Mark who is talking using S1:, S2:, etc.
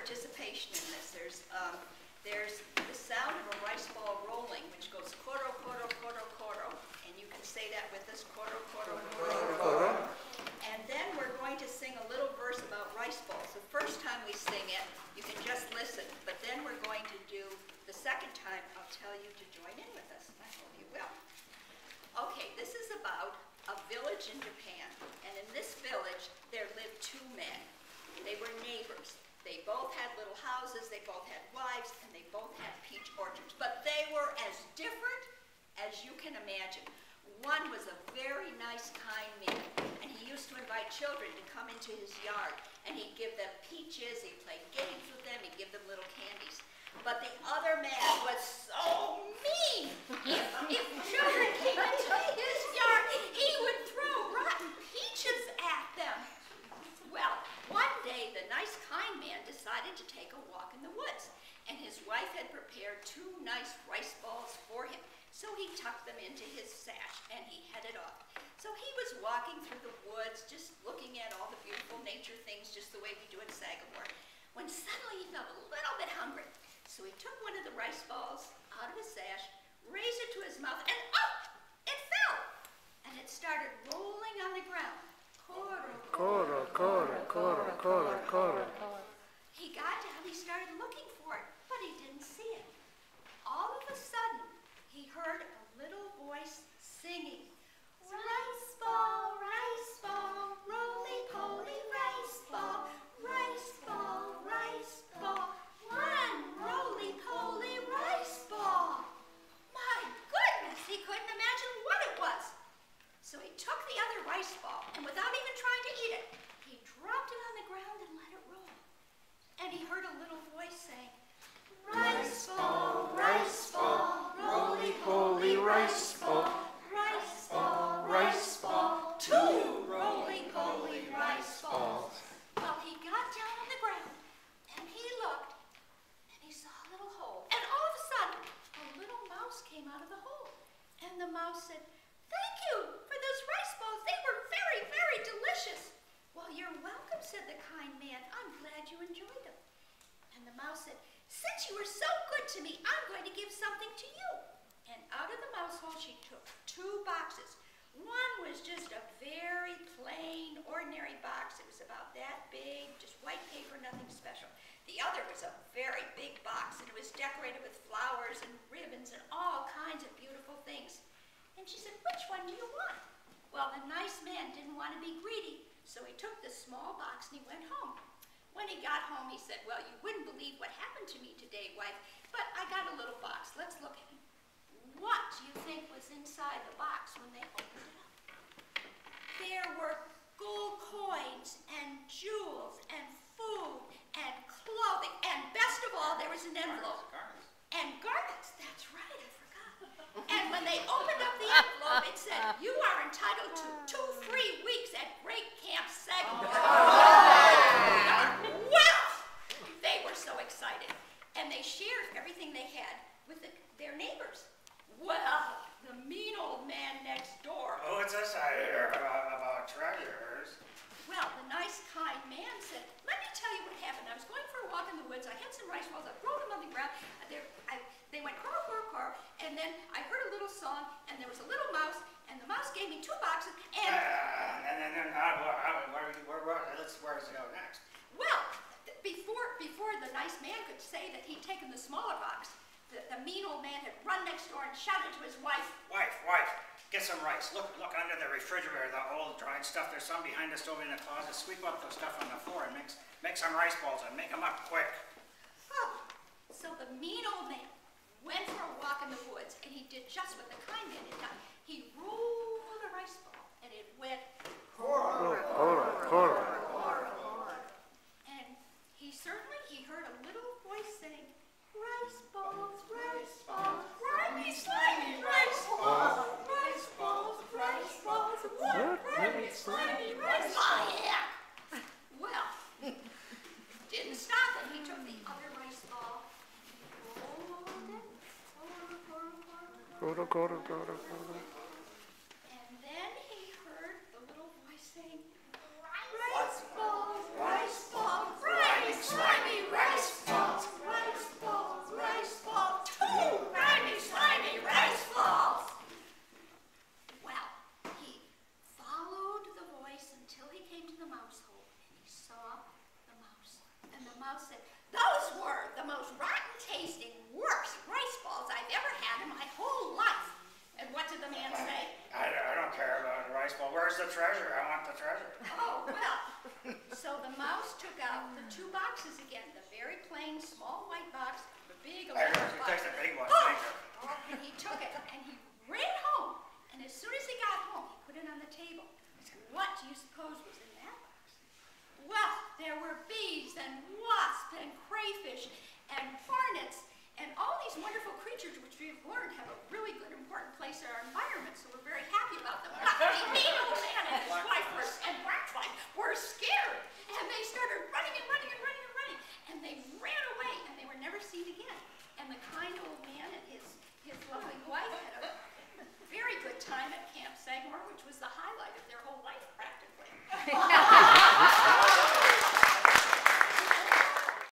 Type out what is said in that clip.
S1: participation in this. There's the sound of a rice ball rolling, which goes koro, koro, koro, koro. And you can say that with us, koro, koro, koro, koro. And then we're going to sing a little verse about rice balls. The first time we sing it, you can just listen. But then we're going to do, the second time, I'll tell you to join in with us. I hope you will. Okay, this is about a village in Japan. And in this village, there lived two men. They were neighbors. They both had little houses, they both had wives, and they both had peach orchards. But they were as different as you can imagine. One was a very nice, kind man, and he used to invite children to come into his yard, and he'd give them peaches, he'd play games with them, he'd give them little candies. But the other man was so mean. If children came into his yard, he would throw rotten peaches at them. Well, one day, the nice, kind man decided to take a walk in the woods, and his wife had prepared 2 nice rice balls for him. So he tucked them into his sash, and he headed off. So he was walking through the woods, just looking at all the beautiful nature things, just the way we do in Sagamore, when suddenly he felt a little bit hungry. So he took one of the rice balls out of his sash, raised it to his mouth, and it fell! And it started rolling on the ground. Koro, koro, koro, koro, koro. He got down, he started looking for it, but he didn't see it. All of a sudden, he heard a little voice singing, rice ball, roly-poly rice ball, one roly-poly rice ball. My goodness, he couldn't imagine what it was. So he took the other rice ball, and without even trying to eat it, he dropped it on the ground and let it roll. And he heard a little voice saying, rice ball, roly-poly rice ball, 2 roly-poly rice balls. Well, he got down on the ground, and he looked, and he saw a little hole. And all of a sudden, a little mouse came out of the hole. And the mouse said, thank you for those rice balls. They were very, very delicious. Well, you're welcome, said the kind man. I'm glad you enjoyed them. And the mouse said, since you were so good to me, I'm going to give something to you. And out of the mouse hole, she took 2 boxes. One was just a very plain, ordinary box. It was about that big, just white paper, nothing special. The other was a very big box, and it was decorated with flowers and ribbons and all kinds of beautiful things. And she said, which one do you want? Well, the nice man didn't want to be greedy, so he took the small box and he went home. When he got home, he said, well, you wouldn't believe what happened to me today, wife, but I got a little box. Let's look at it. What do you think was inside the box when they opened it up? There were gold coins and jewels and food and clothing, and best of all, there was an envelope. Garments. And garments, that's right, I forgot. And when they opened up the envelope, it said, you are entitled to 2 free weeks at Great Camp Sagamore. Well, they were so excited, and they shared everything they had with their neighbors. Well, the mean old man next door.
S2: Oh, what's this I hear about treasures?
S1: Well, the nice, kind man said, let me tell you what happened. I was going for a walk in the woods. I had some rice balls. I rolled them on the ground. They went koro, koro, koro. And then I heard a little song, and there was a little mouse, and the mouse gave me 2 boxes, and... where does it go next? Well, before the nice man could say that he'd taken the smaller box, the mean old man had run next door and shouted to his wife, Wife, get some rice. Look under the refrigerator, the old dried stuff. There's some behind us over in the closet. Sweep up the stuff on the floor and make some rice balls and make them up quick. Oh, so the mean old man went for a walk in the woods, and he did just what the kind man had done. He rolled a rice ball, and it went koro, koro, koro, koro. And he heard a little voice saying, rice balls, grimy, slimy rice balls, rice balls, grimy, slimy rice balls. Oh, yeah. Well, didn't stop it. He took the other rice ball, rolled it, and then he heard the little voice saying, rice balls, grimy, slimy rice mouse said, "Those were the most rotten-tasting, worst rice balls I've ever had in my whole life." And what did the man say?
S2: I don't care about the rice ball. Where's the treasure? I want the treasure.
S1: Oh, well. So the mouse took out the 2 boxes again, the very plain small white box, the big electric box.
S2: Takes the big one.
S1: Oh, and he took it and he ran home. And as soon as he got home, he put it on the table. What do you suppose was in that box? Well, there were bees and wasps and crayfish and hornets and all these wonderful creatures which we've learned have a really good important place in our environment.